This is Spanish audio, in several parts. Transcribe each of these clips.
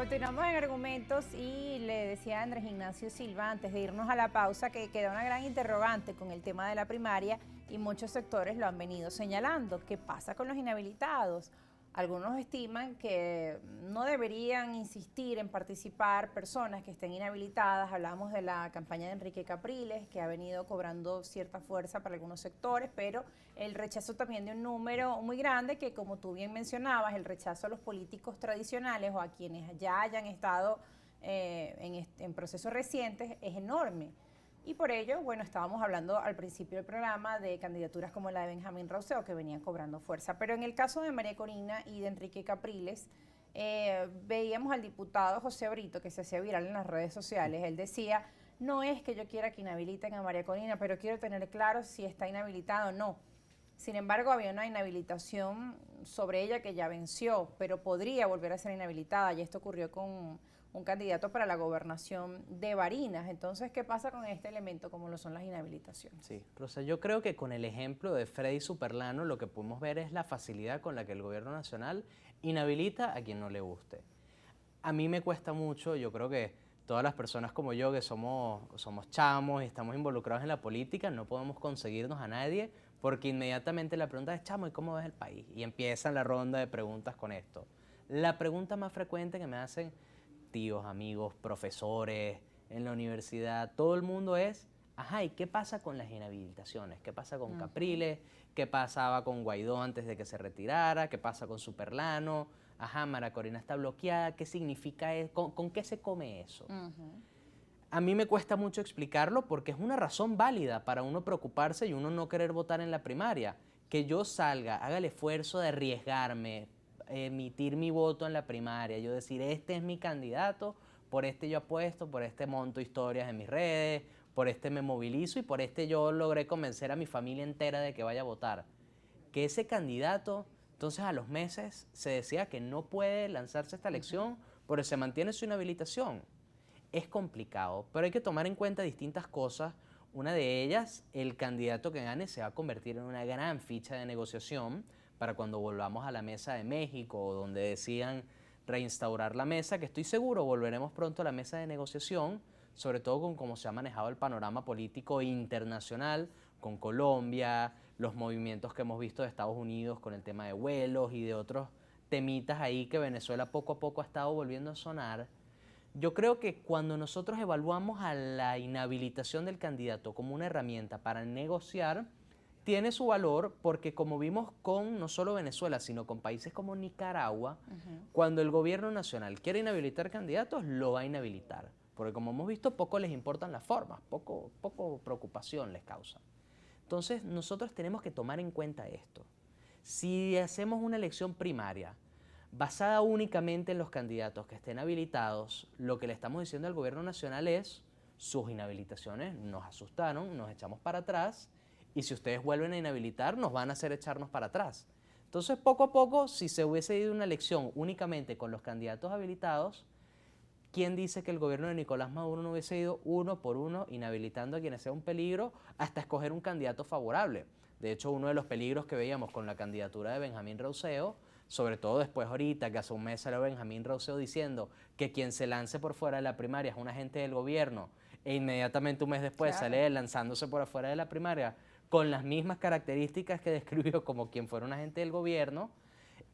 Continuamos en argumentos y le decía a Andrés Ignacio Silva antes de irnos a la pausa que queda una gran interrogante con el tema de la primaria y muchos sectores lo han venido señalando. ¿Qué pasa con los inhabilitados? Algunos estiman que no deberían insistir en participar personas que estén inhabilitadas. Hablamos de la campaña de Enrique Capriles, que ha venido cobrando cierta fuerza para algunos sectores, pero el rechazo también de un número muy grande que, como tú bien mencionabas, el rechazo a los políticos tradicionales o a quienes ya hayan estado en procesos recientes es enorme. Y por ello, bueno, estábamos hablando al principio del programa de candidaturas como la de Benjamín Rauseo, que venían cobrando fuerza. Pero en el caso de María Corina y de Enrique Capriles, veíamos al diputado José Brito, que se hacía viral en las redes sociales. Él decía, no es que yo quiera que inhabiliten a María Corina, pero quiero tener claro si está inhabilitada o no. Sin embargo, había una inhabilitación sobre ella que ya venció, pero podría volver a ser inhabilitada. Y esto ocurrió con un candidato para la gobernación de Barinas. Entonces, ¿qué pasa con este elemento como lo son las inhabilitaciones? Sí, Rosa, yo creo que con el ejemplo de Freddy Superlano lo que podemos ver es la facilidad con la que el gobierno nacional inhabilita a quien no le guste. A mí me cuesta mucho, yo creo que todas las personas como yo que somos chamos y estamos involucrados en la política, no podemos conseguirnos a nadie porque inmediatamente la pregunta es, chamo, ¿y cómo ves el país? Y empiezan la ronda de preguntas con esto. La pregunta más frecuente que me hacen tíos, amigos, profesores en la universidad, todo el mundo es, ajá, ¿y qué pasa con las inhabilitaciones? ¿Qué pasa con Capriles? ¿Qué pasaba con Guaidó antes de que se retirara? ¿Qué pasa con Superlano? Ajá, María Corina está bloqueada, ¿qué significa eso? ¿Con qué se come eso? A mí me cuesta mucho explicarlo porque es una razón válida para uno preocuparse y uno no querer votar en la primaria. Que yo salga, haga el esfuerzo de arriesgarme, emitir mi voto en la primaria, yo decir, este es mi candidato, por este yo apuesto, por este monto historias en mis redes, por este me movilizo y por este yo logré convencer a mi familia entera de que vaya a votar. Que ese candidato, entonces a los meses se decía que no puede lanzarse esta elección porque se mantiene su inhabilitación. Es complicado, pero hay que tomar en cuenta distintas cosas. Una de ellas, el candidato que gane se va a convertir en una gran ficha de negociación para cuando volvamos a la mesa de México o donde decidan reinstaurar la mesa, que estoy seguro volveremos pronto a la mesa de negociación, sobre todo con cómo se ha manejado el panorama político internacional, con Colombia, los movimientos que hemos visto de Estados Unidos con el tema de vuelos y de otros temitas ahí que Venezuela poco a poco ha estado volviendo a sonar. Yo creo que cuando nosotros evaluamos a la inhabilitación del candidato como una herramienta para negociar, tiene su valor porque como vimos con no solo Venezuela, sino con países como Nicaragua, cuando el gobierno nacional quiere inhabilitar candidatos, lo va a inhabilitar. Porque como hemos visto, poco les importan las formas, poco preocupación les causa. Entonces, nosotros tenemos que tomar en cuenta esto. Si hacemos una elección primaria basada únicamente en los candidatos que estén habilitados, lo que le estamos diciendo al gobierno nacional es, sus inhabilitaciones nos asustaron, nos echamos para atrás, y si ustedes vuelven a inhabilitar, nos van a hacer echarnos para atrás. Entonces, poco a poco, si se hubiese ido una elección únicamente con los candidatos habilitados, ¿quién dice que el gobierno de Nicolás Maduro no hubiese ido uno por uno inhabilitando a quienes sea un peligro hasta escoger un candidato favorable? De hecho, uno de los peligros que veíamos con la candidatura de Benjamín Rauseo, sobre todo después ahorita que hace un mes salió Benjamín Rauseo diciendo que quien se lance por fuera de la primaria es un agente del gobierno e inmediatamente un mes después sale lanzándose por afuera de la primaria con las mismas características que describió como quien fuera un agente del gobierno,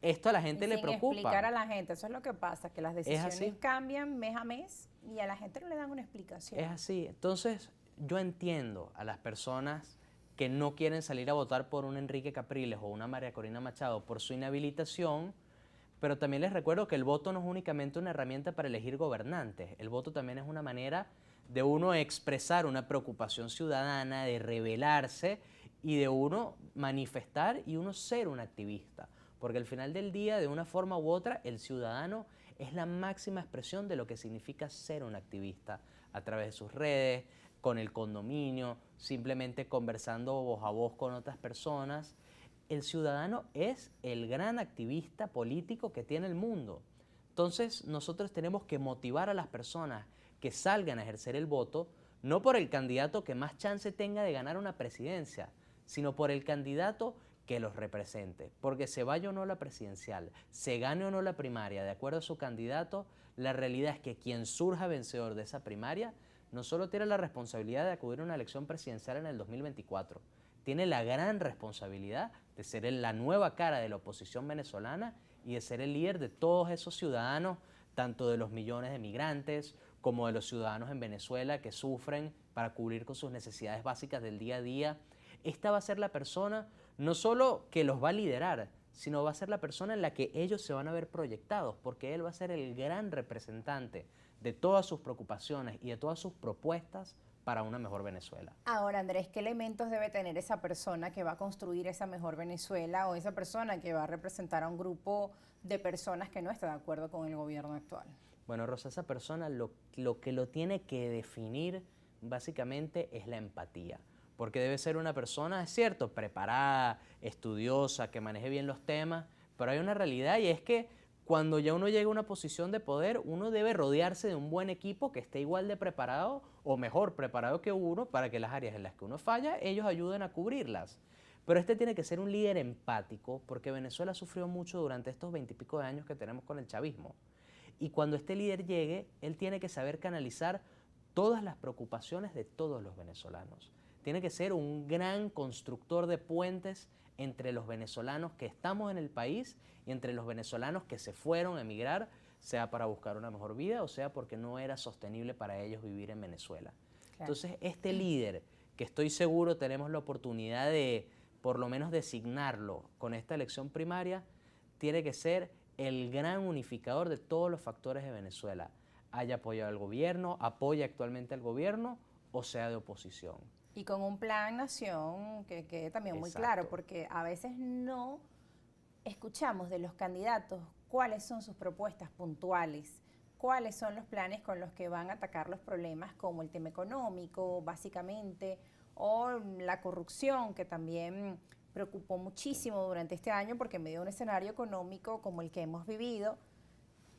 esto a la gente le preocupa. Sin explicar a la gente, eso es lo que pasa, que las decisiones así. cambian mes a mes y a la gente no le dan una explicación. Es así. Entonces, yo entiendo a las personas que no quieren salir a votar por un Enrique Capriles o una María Corina Machado por su inhabilitación, pero también les recuerdo que el voto no es únicamente una herramienta para elegir gobernantes, el voto también es una manera de uno expresar una preocupación ciudadana, de rebelarse y de uno manifestar y uno ser un activista. Porque al final del día, de una forma u otra, el ciudadano es la máxima expresión de lo que significa ser un activista a través de sus redes, con el condominio, simplemente conversando voz a voz con otras personas. El ciudadano es el gran activista político que tiene el mundo. Entonces, nosotros tenemos que motivar a las personas que salgan a ejercer el voto, no por el candidato que más chance tenga de ganar una presidencia, sino por el candidato que los represente. Porque se vaya o no la presidencial, se gane o no la primaria, de acuerdo a su candidato, la realidad es que quien surja vencedor de esa primaria no solo tiene la responsabilidad de acudir a una elección presidencial en el 2024, tiene la gran responsabilidad de ser la nueva cara de la oposición venezolana y de ser el líder de todos esos ciudadanos, tanto de los millones de migrantes como de los ciudadanos en Venezuela que sufren para cubrir con sus necesidades básicas del día a día. Esta va a ser la persona no solo que los va a liderar, sino va a ser la persona en la que ellos se van a ver proyectados, porque él va a ser el gran representante de todas sus preocupaciones y de todas sus propuestas para una mejor Venezuela. Ahora, Andrés, ¿qué elementos debe tener esa persona que va a construir esa mejor Venezuela o esa persona que va a representar a un grupo de personas que no está de acuerdo con el gobierno actual? Bueno, Rosa, esa persona lo que lo tiene que definir básicamente es la empatía, porque debe ser una persona, es cierto, preparada, estudiosa, que maneje bien los temas, pero hay una realidad y es que cuando ya uno llega a una posición de poder, uno debe rodearse de un buen equipo que esté igual de preparado o mejor preparado que uno para que las áreas en las que uno falla, ellos ayuden a cubrirlas. Pero este tiene que ser un líder empático porque Venezuela sufrió mucho durante estos 20 y pico de años que tenemos con el chavismo. Y cuando este líder llegue, él tiene que saber canalizar todas las preocupaciones de todos los venezolanos. Tiene que ser un gran constructor de puentes entre los venezolanos que estamos en el país y entre los venezolanos que se fueron a emigrar, sea para buscar una mejor vida o sea porque no era sostenible para ellos vivir en Venezuela. Claro. Entonces, este líder, que estoy seguro tenemos la oportunidad de por lo menos designarlo con esta elección primaria, tiene que ser el gran unificador de todos los factores de Venezuela. Haya apoyado al gobierno, apoya actualmente al gobierno o sea de oposición. Y con un plan nación que quede también muy claro, porque a veces no escuchamos de los candidatos cuáles son sus propuestas puntuales, cuáles son los planes con los que van a atacar los problemas como el tema económico, básicamente, o la corrupción, que también preocupó muchísimo durante este año porque en medio de un escenario económico como el que hemos vivido,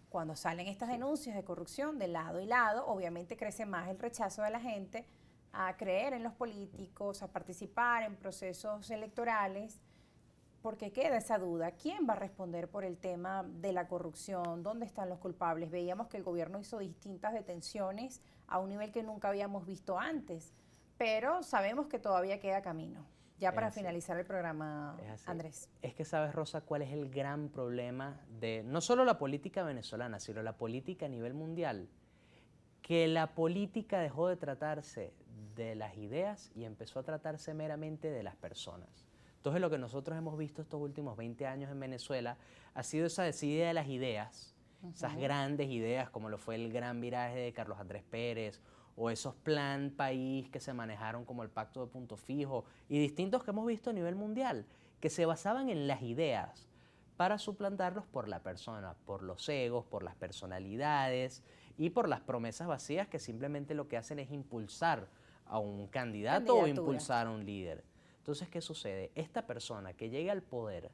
cuando salen estas denuncias de corrupción de lado y lado, obviamente crece más el rechazo de la gente a creer en los políticos, a participar en procesos electorales, porque queda esa duda. ¿Quién va a responder por el tema de la corrupción? ¿Dónde están los culpables? Veíamos que el gobierno hizo distintas detenciones a un nivel que nunca habíamos visto antes, pero sabemos que todavía queda camino. Ya para finalizar el programa, Andrés. Es que sabes, Rosa, cuál es el gran problema de no solo la política venezolana, sino la política a nivel mundial. Que la política dejó de tratarse de las ideas y empezó a tratarse meramente de las personas. Entonces lo que nosotros hemos visto estos últimos 20 años en Venezuela ha sido esa decidida de las ideas, esas grandes ideas como lo fue el gran viraje de Carlos Andrés Pérez o esos plan país que se manejaron como el Pacto de Punto Fijo y distintos que hemos visto a nivel mundial, que se basaban en las ideas para suplantarlos por la persona, por los egos, por las personalidades y por las promesas vacías que simplemente lo que hacen es impulsar a un candidato o impulsar a un líder. Entonces, ¿qué sucede? Esta persona que llega al poder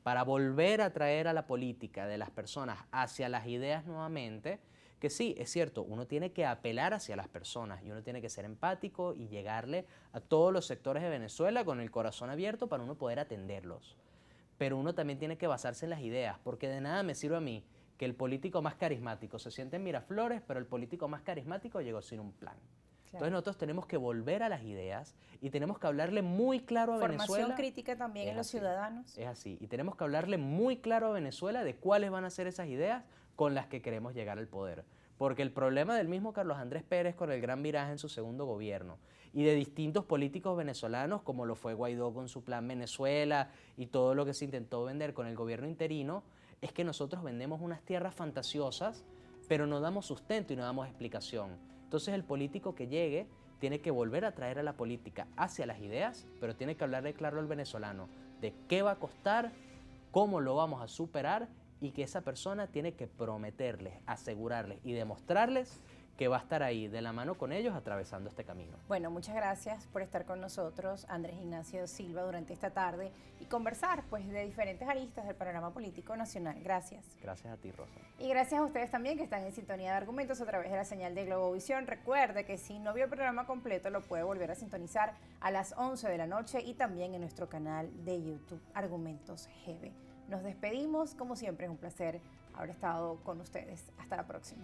para volver a traer a la política de las personas hacia las ideas nuevamente, que sí, es cierto, uno tiene que apelar hacia las personas y uno tiene que ser empático y llegarle a todos los sectores de Venezuela con el corazón abierto para uno poder atenderlos. Pero uno también tiene que basarse en las ideas, porque de nada me sirve a mí que el político más carismático se siente en Miraflores, pero el político más carismático llegó sin un plan. Entonces nosotros tenemos que volver a las ideas y tenemos que hablarle muy claro a Venezuela. Formación crítica también en los ciudadanos. Es así, y tenemos que hablarle muy claro a Venezuela de cuáles van a ser esas ideas con las que queremos llegar al poder. Porque el problema del mismo Carlos Andrés Pérez con el gran viraje en su segundo gobierno y de distintos políticos venezolanos como lo fue Guaidó con su plan Venezuela y todo lo que se intentó vender con el gobierno interino, es que nosotros vendemos unas tierras fantasiosas, pero no damos sustento y no damos explicación. Entonces el político que llegue tiene que volver a traer a la política hacia las ideas, pero tiene que hablarle claro al venezolano de qué va a costar, cómo lo vamos a superar y que esa persona tiene que prometerles, asegurarles y demostrarles que va a estar ahí de la mano con ellos atravesando este camino. Bueno, muchas gracias por estar con nosotros, Andrés Ignacio Silva, durante esta tarde y conversar pues de diferentes aristas del panorama político nacional. Gracias. Gracias a ti, Rosa. Y gracias a ustedes también que están en sintonía de Argumentos a través de la señal de Globovisión. Recuerde que si no vio el programa completo lo puede volver a sintonizar a las 11 de la noche y también en nuestro canal de YouTube Argumentos GB. Nos despedimos, como siempre es un placer haber estado con ustedes. Hasta la próxima.